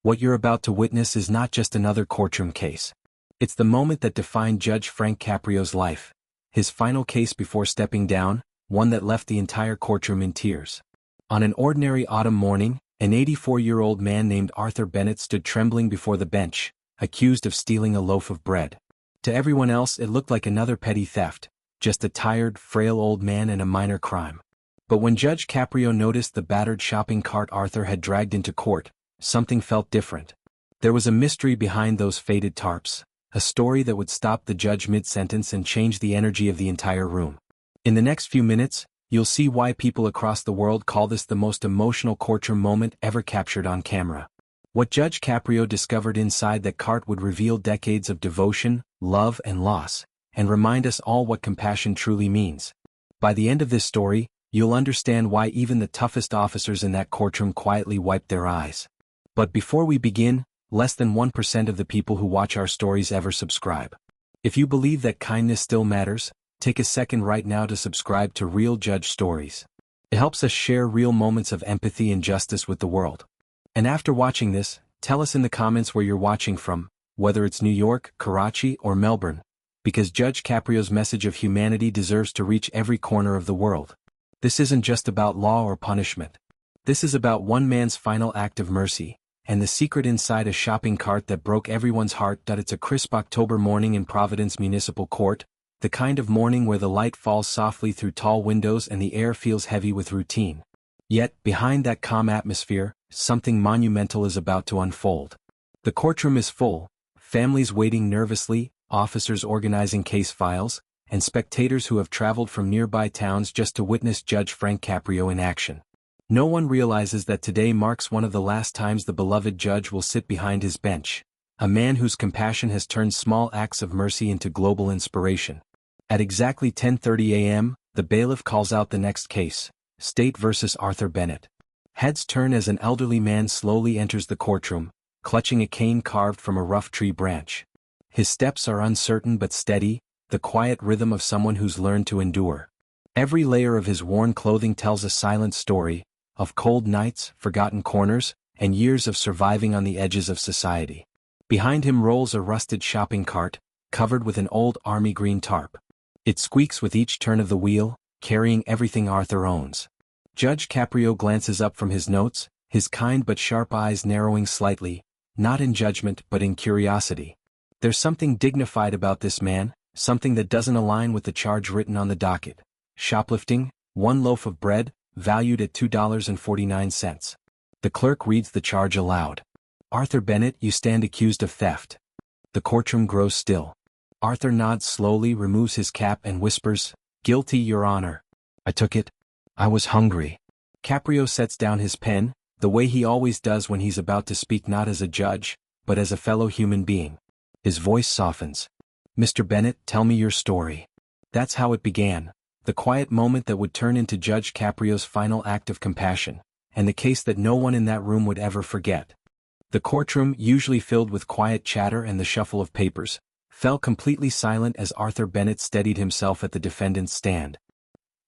What you're about to witness is not just another courtroom case. It's the moment that defined Judge Frank Caprio's life. His final case before stepping down, one that left the entire courtroom in tears. On an ordinary autumn morning, an 84-year-old man named Arthur Bennett stood trembling before the bench, accused of stealing a loaf of bread. To everyone else it looked like another petty theft, just a tired, frail old man and a minor crime. But when Judge Caprio noticed the battered shopping cart Arthur had dragged into court, something felt different. There was a mystery behind those faded tarps, a story that would stop the judge mid-sentence and change the energy of the entire room. In the next few minutes, you'll see why people across the world call this the most emotional courtroom moment ever captured on camera. What Judge Caprio discovered inside that cart would reveal decades of devotion, love and loss, and remind us all what compassion truly means. By the end of this story, you'll understand why even the toughest officers in that courtroom quietly wiped their eyes. But before we begin, less than 1% of the people who watch our stories ever subscribe. If you believe that kindness still matters, take a second right now to subscribe to Real Judge Stories. It helps us share real moments of empathy and justice with the world. And after watching this, tell us in the comments where you're watching from, whether it's New York, Karachi, or Melbourne, because Judge Caprio's message of humanity deserves to reach every corner of the world. This isn't just about law or punishment. This is about one man's final act of mercy, and the secret inside a shopping cart that broke everyone's heart. It's a crisp October morning in Providence Municipal Court, the kind of morning where the light falls softly through tall windows and the air feels heavy with routine. Yet, behind that calm atmosphere, something monumental is about to unfold. The courtroom is full, families waiting nervously, officers organizing case files, and spectators who have traveled from nearby towns just to witness Judge Frank Caprio in action. No one realizes that today marks one of the last times the beloved judge will sit behind his bench, a man whose compassion has turned small acts of mercy into global inspiration. At exactly 10:30 a.m., the bailiff calls out the next case, State versus Arthur Bennett. Heads turn as an elderly man slowly enters the courtroom, clutching a cane carved from a rough tree branch. His steps are uncertain but steady, the quiet rhythm of someone who's learned to endure. Every layer of his worn clothing tells a silent story, of cold nights, forgotten corners, and years of surviving on the edges of society. Behind him rolls a rusted shopping cart, covered with an old army green tarp. It squeaks with each turn of the wheel, carrying everything Arthur owns. Judge Caprio glances up from his notes, his kind but sharp eyes narrowing slightly, not in judgment but in curiosity. There's something dignified about this man, something that doesn't align with the charge written on the docket. Shoplifting, one loaf of bread, valued at $2.49. The clerk reads the charge aloud. Arthur Bennett, you stand accused of theft. The courtroom grows still. Arthur nods slowly, removes his cap and whispers, Guilty, Your Honor. I took it. I was hungry. Caprio sets down his pen, the way he always does when he's about to speak not as a judge, but as a fellow human being. His voice softens. Mr. Bennett, tell me your story. That's how it began, the quiet moment that would turn into Judge Caprio's final act of compassion, and the case that no one in that room would ever forget. The courtroom, usually filled with quiet chatter and the shuffle of papers, fell completely silent as Arthur Bennett steadied himself at the defendant's stand.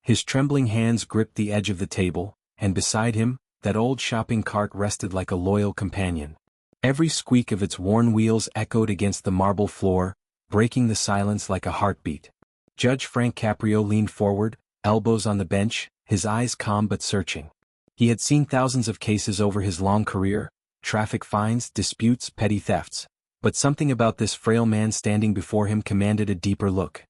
His trembling hands gripped the edge of the table, and beside him, that old shopping cart rested like a loyal companion. Every squeak of its worn wheels echoed against the marble floor, breaking the silence like a heartbeat. Judge Frank Caprio leaned forward, elbows on the bench, his eyes calm but searching. He had seen thousands of cases over his long career, traffic fines, disputes, petty thefts. But something about this frail man standing before him commanded a deeper look.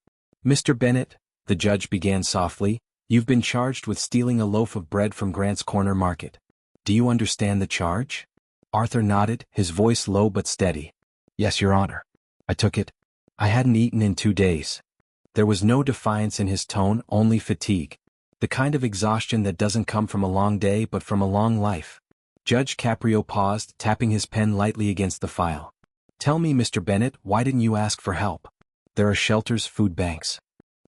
Mr. Bennett, the judge began softly, you've been charged with stealing a loaf of bread from Grant's Corner Market. Do you understand the charge? Arthur nodded, his voice low but steady. Yes, Your Honor. I took it. I hadn't eaten in 2 days. There was no defiance in his tone, only fatigue. The kind of exhaustion that doesn't come from a long day but from a long life. Judge Caprio paused, tapping his pen lightly against the file. Tell me, Mr. Bennett, why didn't you ask for help? There are shelters, food banks.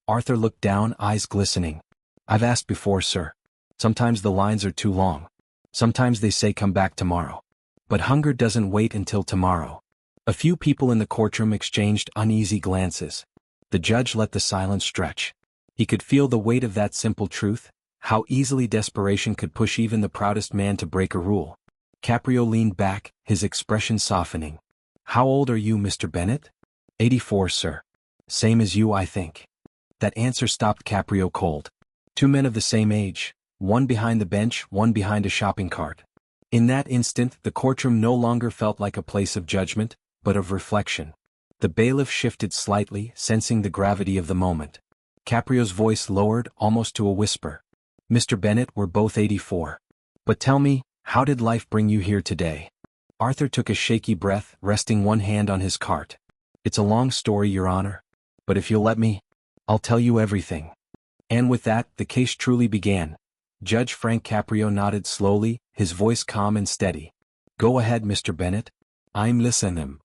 Arthur looked down, eyes glistening. I've asked before, sir. Sometimes the lines are too long. Sometimes they say come back tomorrow. But hunger doesn't wait until tomorrow. A few people in the courtroom exchanged uneasy glances. The judge let the silence stretch. He could feel the weight of that simple truth, how easily desperation could push even the proudest man to break a rule. Caprio leaned back, his expression softening. How old are you, Mr. Bennett? 84, sir. Same as you, I think. That answer stopped Caprio cold. Two men of the same age, one behind the bench, one behind a shopping cart. In that instant, the courtroom no longer felt like a place of judgment, but of reflection. The bailiff shifted slightly, sensing the gravity of the moment. Caprio's voice lowered, almost to a whisper. Mr. Bennett, we're both 84. But tell me, how did life bring you here today? Arthur took a shaky breath, resting one hand on his cart. It's a long story, Your Honor. But if you'll let me, I'll tell you everything. And with that, the case truly began. Judge Frank Caprio nodded slowly, his voice calm and steady. Go ahead, Mr. Bennett. I'm listening.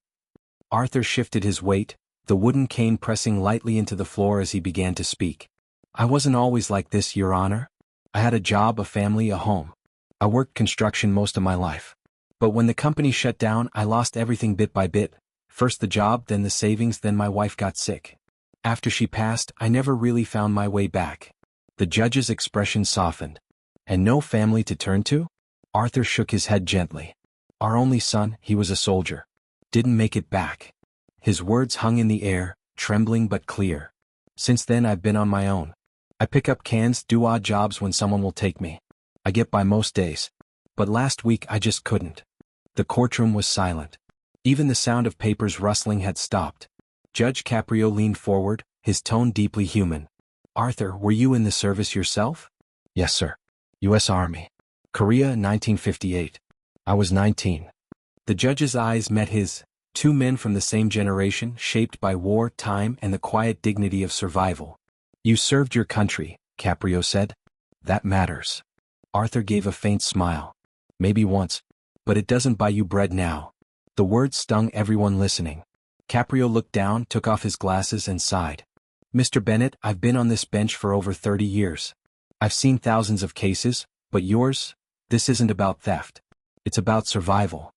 Arthur shifted his weight, the wooden cane pressing lightly into the floor as he began to speak. I wasn't always like this, Your Honor. I had a job, a family, a home. I worked construction most of my life. But when the company shut down, I lost everything bit by bit. First the job, then the savings, then my wife got sick. After she passed, I never really found my way back. The judge's expression softened. And no family to turn to? Arthur shook his head gently. Our only son, he was a soldier. Didn't make it back. His words hung in the air, trembling but clear. Since then I've been on my own. I pick up cans, do odd jobs when someone will take me. I get by most days. But last week I just couldn't. The courtroom was silent. Even the sound of papers rustling had stopped. Judge Caprio leaned forward, his tone deeply human. Arthur, were you in the service yourself? Yes, sir. U.S. Army. Korea, 1958. I was 19. The judge's eyes met his. Two men from the same generation, shaped by war, time, and the quiet dignity of survival. You served your country, Caprio said. That matters. Arthur gave a faint smile. Maybe once. But it doesn't buy you bread now. The words stung everyone listening. Caprio looked down, took off his glasses and sighed. Mr. Bennett, I've been on this bench for over 30 years. I've seen thousands of cases, but yours? This isn't about theft. It's about survival.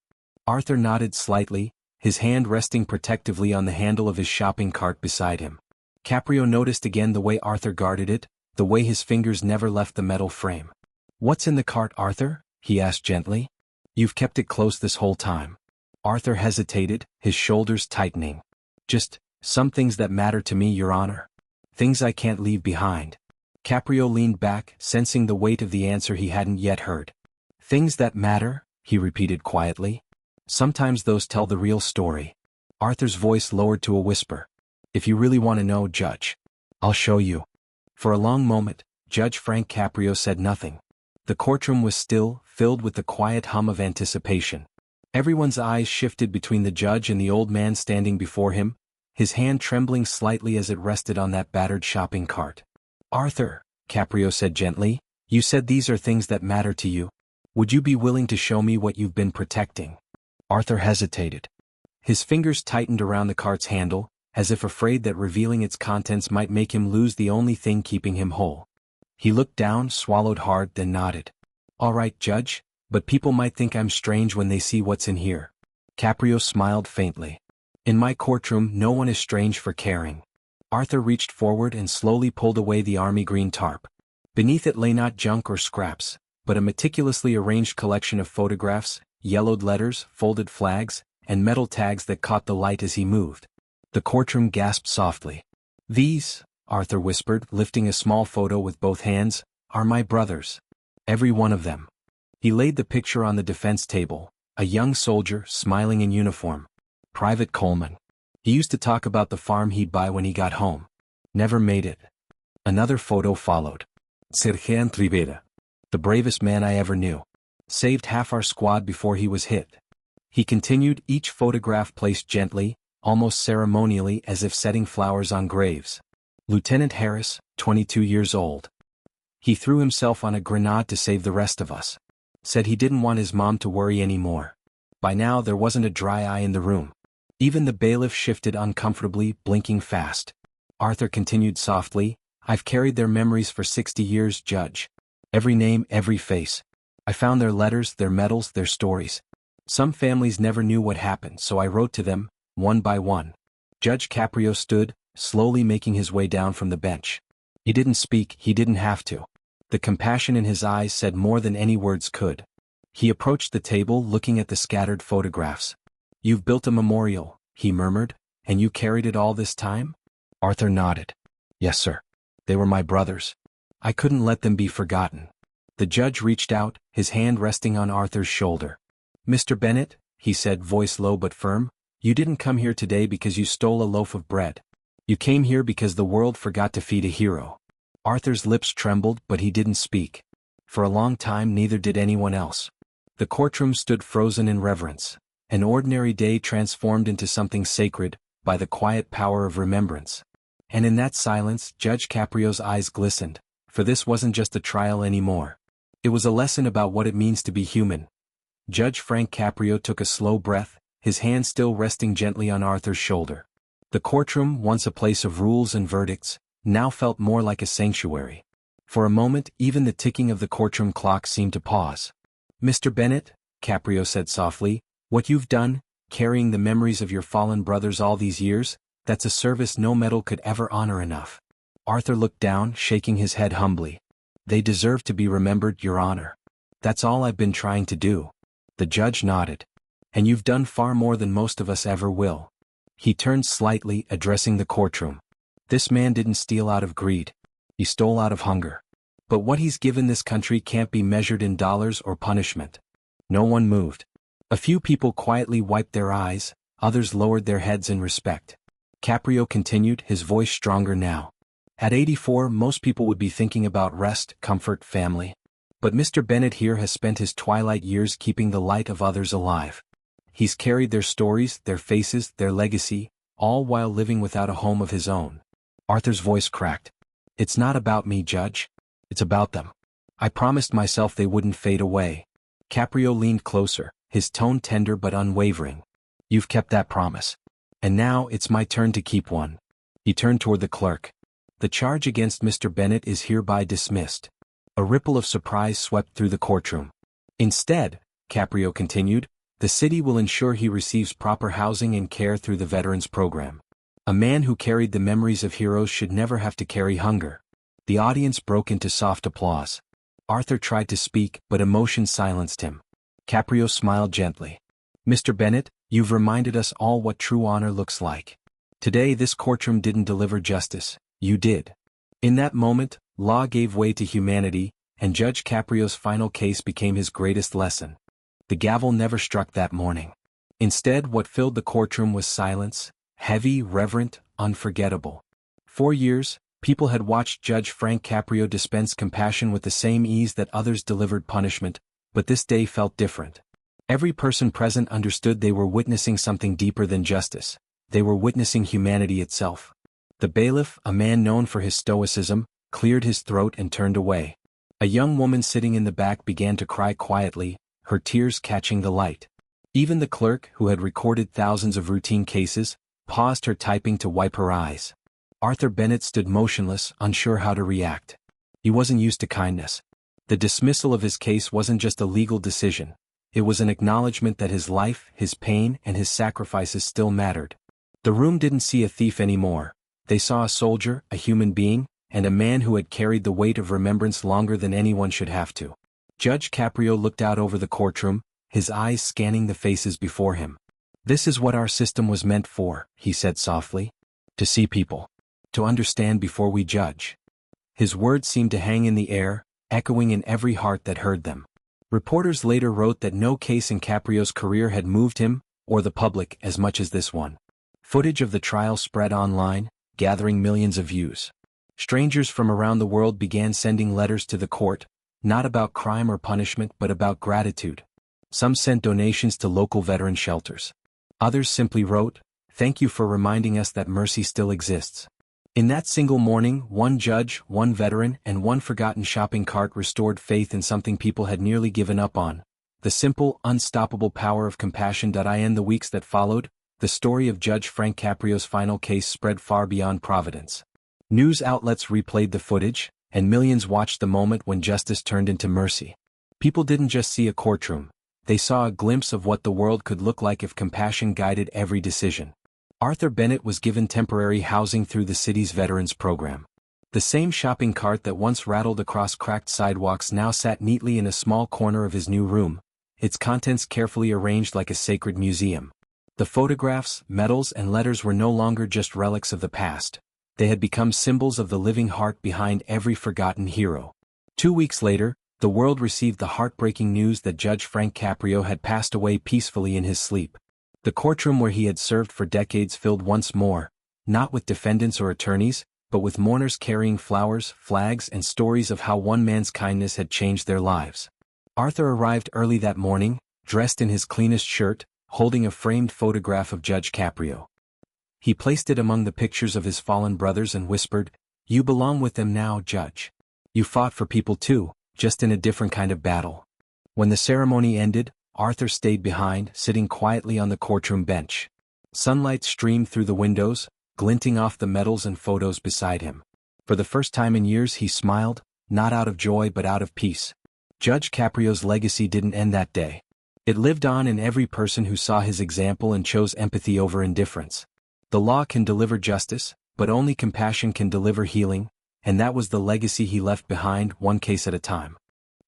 Arthur nodded slightly, his hand resting protectively on the handle of his shopping cart beside him. Caprio noticed again the way Arthur guarded it, the way his fingers never left the metal frame. What's in the cart, Arthur? He asked gently. You've kept it close this whole time. Arthur hesitated, his shoulders tightening. Just, some things that matter to me, Your Honor. Things I can't leave behind. Caprio leaned back, sensing the weight of the answer he hadn't yet heard. Things that matter, he repeated quietly. Sometimes those tell the real story. Arthur's voice lowered to a whisper. If you really want to know, Judge, I'll show you. For a long moment, Judge Frank Caprio said nothing. The courtroom was still, filled with the quiet hum of anticipation. Everyone's eyes shifted between the judge and the old man standing before him, his hand trembling slightly as it rested on that battered shopping cart. Arthur, Caprio said gently, you said these are things that matter to you. Would you be willing to show me what you've been protecting? Arthur hesitated. His fingers tightened around the cart's handle, as if afraid that revealing its contents might make him lose the only thing keeping him whole. He looked down, swallowed hard, then nodded. All right, Judge, but people might think I'm strange when they see what's in here. Caprio smiled faintly. In my courtroom, no one is strange for caring. Arthur reached forward and slowly pulled away the army green tarp. Beneath it lay not junk or scraps, but a meticulously arranged collection of photographs, yellowed letters, folded flags, and metal tags that caught the light as he moved. The courtroom gasped softly. These, Arthur whispered, lifting a small photo with both hands, are my brothers. Every one of them. He laid the picture on the defense table, a young soldier, smiling in uniform. Private Coleman. He used to talk about the farm he'd buy when he got home. Never made it. Another photo followed. Sergeant Rivera. The bravest man I ever knew. Saved half our squad before he was hit. He continued, each photograph placed gently, almost ceremonially as if setting flowers on graves. Lieutenant Harris, 22 years old. He threw himself on a grenade to save the rest of us. Said he didn't want his mom to worry anymore. By now there wasn't a dry eye in the room. Even the bailiff shifted uncomfortably, blinking fast. Arthur continued softly, I've carried their memories for 60 years, Judge. Every name, every face. I found their letters, their medals, their stories. Some families never knew what happened, so I wrote to them, one by one. Judge Caprio stood, slowly making his way down from the bench. He didn't speak, he didn't have to. The compassion in his eyes said more than any words could. He approached the table looking at the scattered photographs. "You've built a memorial," he murmured, "and you carried it all this time?" Arthur nodded. "Yes, sir. They were my brothers. I couldn't let them be forgotten." The judge reached out, his hand resting on Arthur's shoulder. "Mr. Bennett," he said, voice low but firm, "you didn't come here today because you stole a loaf of bread. You came here because the world forgot to feed a hero." Arthur's lips trembled, but he didn't speak. For a long time neither did anyone else. The courtroom stood frozen in reverence, an ordinary day transformed into something sacred by the quiet power of remembrance. And in that silence, Judge Caprio's eyes glistened, for this wasn't just a trial anymore. It was a lesson about what it means to be human. Judge Frank Caprio took a slow breath, his hand still resting gently on Arthur's shoulder. The courtroom, once a place of rules and verdicts, now felt more like a sanctuary. For a moment, even the ticking of the courtroom clock seemed to pause. "Mr. Bennett," Caprio said softly, "what you've done, carrying the memories of your fallen brothers all these years, that's a service no medal could ever honor enough." Arthur looked down, shaking his head humbly. "They deserve to be remembered, Your Honor. That's all I've been trying to do." The judge nodded. "And you've done far more than most of us ever will." He turned slightly, addressing the courtroom. "This man didn't steal out of greed. He stole out of hunger. But what he's given this country can't be measured in dollars or punishment." No one moved. A few people quietly wiped their eyes, others lowered their heads in respect. Caprio continued, his voice stronger now. "At 84, most people would be thinking about rest, comfort, family. But Mr. Bennett here has spent his twilight years keeping the light of others alive. He's carried their stories, their faces, their legacy, all while living without a home of his own." Arthur's voice cracked. "It's not about me, Judge. It's about them. I promised myself they wouldn't fade away." Caprio leaned closer, his tone tender but unwavering. "You've kept that promise. And now it's my turn to keep one." He turned toward the clerk. "The charge against Mr. Bennett is hereby dismissed." A ripple of surprise swept through the courtroom. "Instead," Caprio continued, "the city will ensure he receives proper housing and care through the Veterans Program. A man who carried the memories of heroes should never have to carry hunger." The audience broke into soft applause. Arthur tried to speak, but emotion silenced him. Caprio smiled gently. "Mr. Bennett, you've reminded us all what true honor looks like. Today this courtroom didn't deliver justice, you did." In that moment, law gave way to humanity, and Judge Caprio's final case became his greatest lesson. The gavel never struck that morning. Instead, what filled the courtroom was silence, heavy, reverent, unforgettable. 4 years, people had watched Judge Frank Caprio dispense compassion with the same ease that others delivered punishment, but this day felt different. Every person present understood they were witnessing something deeper than justice. They were witnessing humanity itself. The bailiff, a man known for his stoicism, cleared his throat and turned away. A young woman sitting in the back began to cry quietly, her tears catching the light. Even the clerk, who had recorded thousands of routine cases, paused her typing to wipe her eyes. Arthur Bennett stood motionless, unsure how to react. He wasn't used to kindness. The dismissal of his case wasn't just a legal decision. It was an acknowledgement that his life, his pain, and his sacrifices still mattered. The room didn't see a thief anymore. They saw a soldier, a human being, and a man who had carried the weight of remembrance longer than anyone should have to. Judge Caprio looked out over the courtroom, his eyes scanning the faces before him. "This is what our system was meant for," he said softly. "To see people. To understand before we judge." His words seemed to hang in the air, echoing in every heart that heard them. Reporters later wrote that no case in Caprio's career had moved him, or the public, as much as this one. Footage of the trial spread online, gathering millions of views. Strangers from around the world began sending letters to the court, not about crime or punishment but about gratitude. Some sent donations to local veteran shelters. Others simply wrote, "Thank you for reminding us that mercy still exists." In that single morning, one judge, one veteran, and one forgotten shopping cart restored faith in something people had nearly given up on. The simple, unstoppable power of compassion. In the weeks that followed, the story of Judge Frank Caprio's final case spread far beyond Providence. News outlets replayed the footage, and millions watched the moment when justice turned into mercy. People didn't just see a courtroom. They saw a glimpse of what the world could look like if compassion guided every decision. Arthur Bennett was given temporary housing through the city's Veterans Program. The same shopping cart that once rattled across cracked sidewalks now sat neatly in a small corner of his new room, its contents carefully arranged like a sacred museum. The photographs, medals, and letters were no longer just relics of the past. They had become symbols of the living heart behind every forgotten hero. 2 weeks later, the world received the heartbreaking news that Judge Frank Caprio had passed away peacefully in his sleep. The courtroom where he had served for decades filled once more, not with defendants or attorneys, but with mourners carrying flowers, flags, and stories of how one man's kindness had changed their lives. Arthur arrived early that morning, dressed in his cleanest shirt, holding a framed photograph of Judge Caprio. He placed it among the pictures of his fallen brothers and whispered, "You belong with them now, Judge. You fought for people too, just in a different kind of battle." When the ceremony ended, Arthur stayed behind, sitting quietly on the courtroom bench. Sunlight streamed through the windows, glinting off the medals and photos beside him. For the first time in years he smiled, not out of joy but out of peace. Judge Caprio's legacy didn't end that day. It lived on in every person who saw his example and chose empathy over indifference. The law can deliver justice, but only compassion can deliver healing, and that was the legacy he left behind, one case at a time.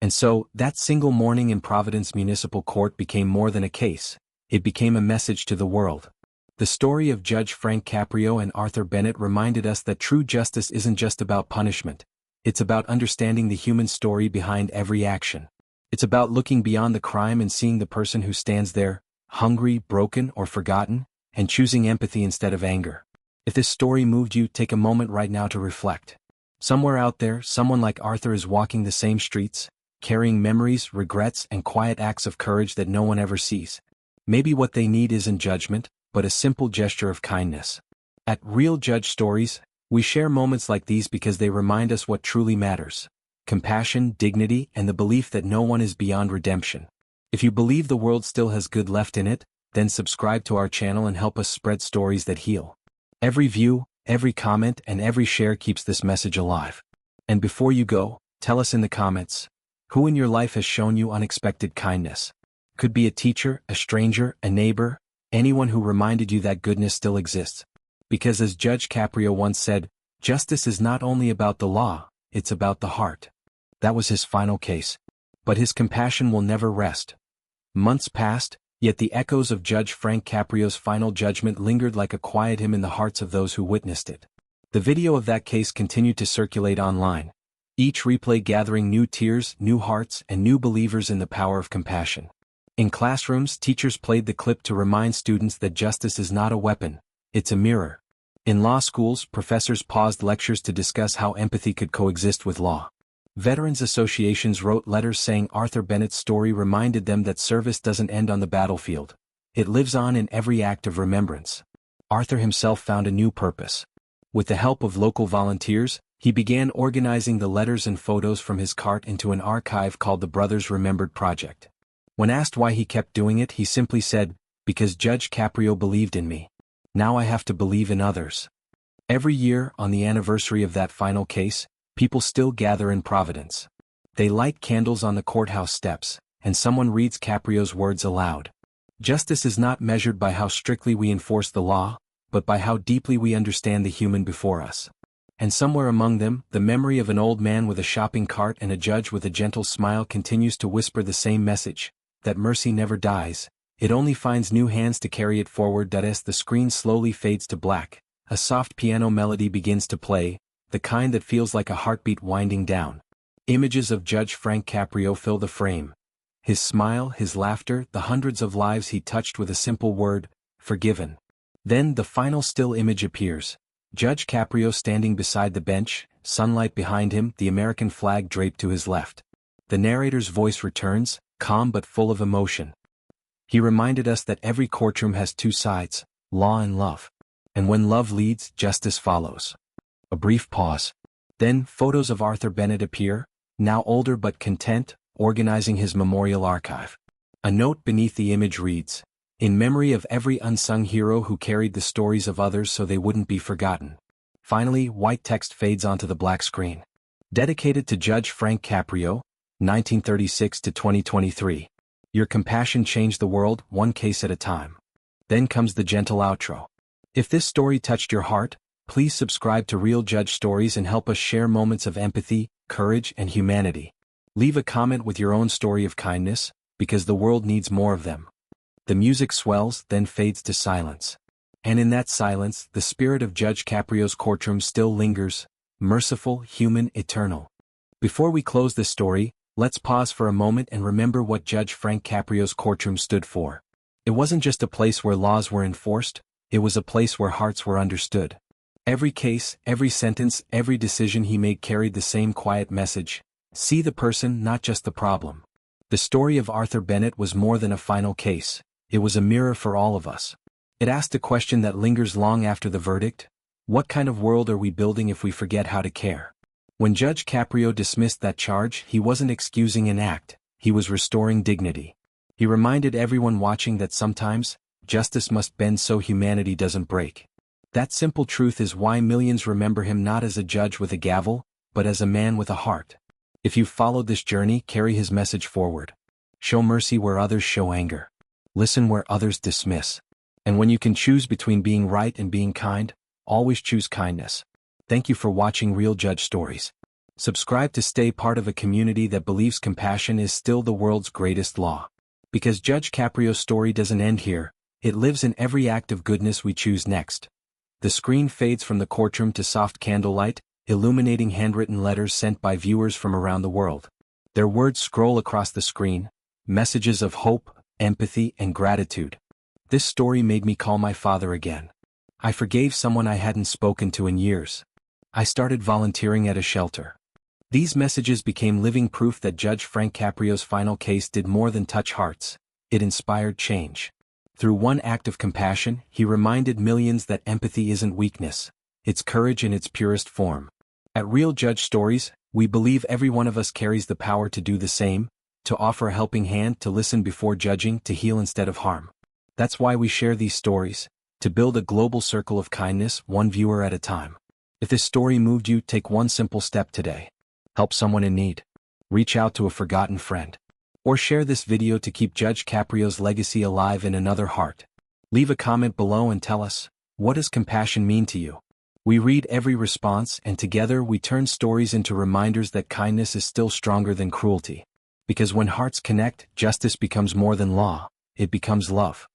And so, that single morning in Providence Municipal Court became more than a case. It became a message to the world. The story of Judge Frank Caprio and Arthur Bennett reminded us that true justice isn't just about punishment. It's about understanding the human story behind every action. It's about looking beyond the crime and seeing the person who stands there, hungry, broken, or forgotten, and choosing empathy instead of anger. If this story moved you, take a moment right now to reflect. Somewhere out there, someone like Arthur is walking the same streets, carrying memories, regrets, and quiet acts of courage that no one ever sees. Maybe what they need isn't judgment, but a simple gesture of kindness. At Real Judge Stories, we share moments like these because they remind us what truly matters: compassion, dignity, and the belief that no one is beyond redemption. If you believe the world still has good left in it, then subscribe to our channel and help us spread stories that heal. Every view, every comment, and every share keeps this message alive. And before you go, tell us in the comments, who in your life has shown you unexpected kindness? Could be a teacher, a stranger, a neighbor, anyone who reminded you that goodness still exists. Because as Judge Caprio once said, justice is not only about the law, it's about the heart. That was his final case. But his compassion will never rest. Months passed, yet the echoes of Judge Frank Caprio's final judgment lingered like a quiet hymn in the hearts of those who witnessed it. The video of that case continued to circulate online, each replay gathering new tears, new hearts, and new believers in the power of compassion. In classrooms, teachers played the clip to remind students that justice is not a weapon, it's a mirror. In law schools, professors paused lectures to discuss how empathy could coexist with law. Veterans associations wrote letters saying Arthur Bennett's story reminded them that service doesn't end on the battlefield. It lives on in every act of remembrance. Arthur himself found a new purpose. With the help of local volunteers, he began organizing the letters and photos from his cart into an archive called the Brothers Remembered Project. When asked why he kept doing it, he simply said, "Because Judge Caprio believed in me. Now I have to believe in others." Every year, on the anniversary of that final case, people still gather in Providence. They light candles on the courthouse steps, and someone reads Caprio's words aloud. Justice is not measured by how strictly we enforce the law, but by how deeply we understand the human before us. And somewhere among them, the memory of an old man with a shopping cart and a judge with a gentle smile continues to whisper the same message, that mercy never dies, it only finds new hands to carry it forward. As the screen slowly fades to black, a soft piano melody begins to play, the kind that feels like a heartbeat winding down. Images of Judge Frank Caprio fill the frame. His smile, his laughter, the hundreds of lives he touched with a simple word, forgiven. Then the final still image appears. Judge Caprio standing beside the bench, sunlight behind him, the American flag draped to his left. The narrator's voice returns, calm but full of emotion. He reminded us that every courtroom has two sides, law and love. And when love leads, justice follows. A brief pause. Then photos of Arthur Bennett appear, now older but content, organizing his memorial archive. A note beneath the image reads, "In memory of every unsung hero who carried the stories of others so they wouldn't be forgotten." Finally, white text fades onto the black screen. Dedicated to Judge Frank Caprio, 1936 to 2023. Your compassion changed the world, one case at a time. Then comes the gentle outro. If this story touched your heart, please subscribe to Real Judge Stories and help us share moments of empathy, courage, and humanity. Leave a comment with your own story of kindness, Because the world needs more of them. The music swells, then fades to silence. And in that silence, the spirit of Judge Caprio's courtroom still lingers, merciful, human, eternal. Before we close this story, let's pause for a moment and remember what Judge Frank Caprio's courtroom stood for. It wasn't just a place where laws were enforced, it was a place where hearts were understood. Every case, every sentence, every decision he made carried the same quiet message: see the person, not just the problem. The story of Arthur Bennett was more than a final case, it was a mirror for all of us. It asked a question that lingers long after the verdict: what kind of world are we building if we forget how to care? When Judge Caprio dismissed that charge, he wasn't excusing an act, he was restoring dignity. He reminded everyone watching that sometimes, justice must bend so humanity doesn't break. That simple truth is why millions remember him not as a judge with a gavel, but as a man with a heart. If you've followed this journey, carry his message forward. Show mercy where others show anger. Listen where others dismiss. And when you can choose between being right and being kind, always choose kindness. Thank you for watching Real Judge Stories. Subscribe to stay part of a community that believes compassion is still the world's greatest law. Because Judge Caprio's story doesn't end here, it lives in every act of goodness we choose next. The screen fades from the courtroom to soft candlelight, illuminating handwritten letters sent by viewers from around the world. Their words scroll across the screen, messages of hope, empathy, and gratitude. This story made me call my father again. I forgave someone I hadn't spoken to in years. I started volunteering at a shelter. These messages became living proof that Judge Frank Caprio's final case did more than touch hearts, it inspired change. Through one act of compassion, he reminded millions that empathy isn't weakness, it's courage in its purest form. At Real Judge Stories, we believe every one of us carries the power to do the same, to offer a helping hand, to listen before judging, to heal instead of harm. That's why we share these stories, to build a global circle of kindness, one viewer at a time. If this story moved you, take one simple step today. Help someone in need. Reach out to a forgotten friend. Or share this video to keep Judge Caprio's legacy alive in another heart. Leave a comment below and tell us, what does compassion mean to you? We read every response, and together we turn stories into reminders that kindness is still stronger than cruelty. Because when hearts connect, justice becomes more than law, it becomes love.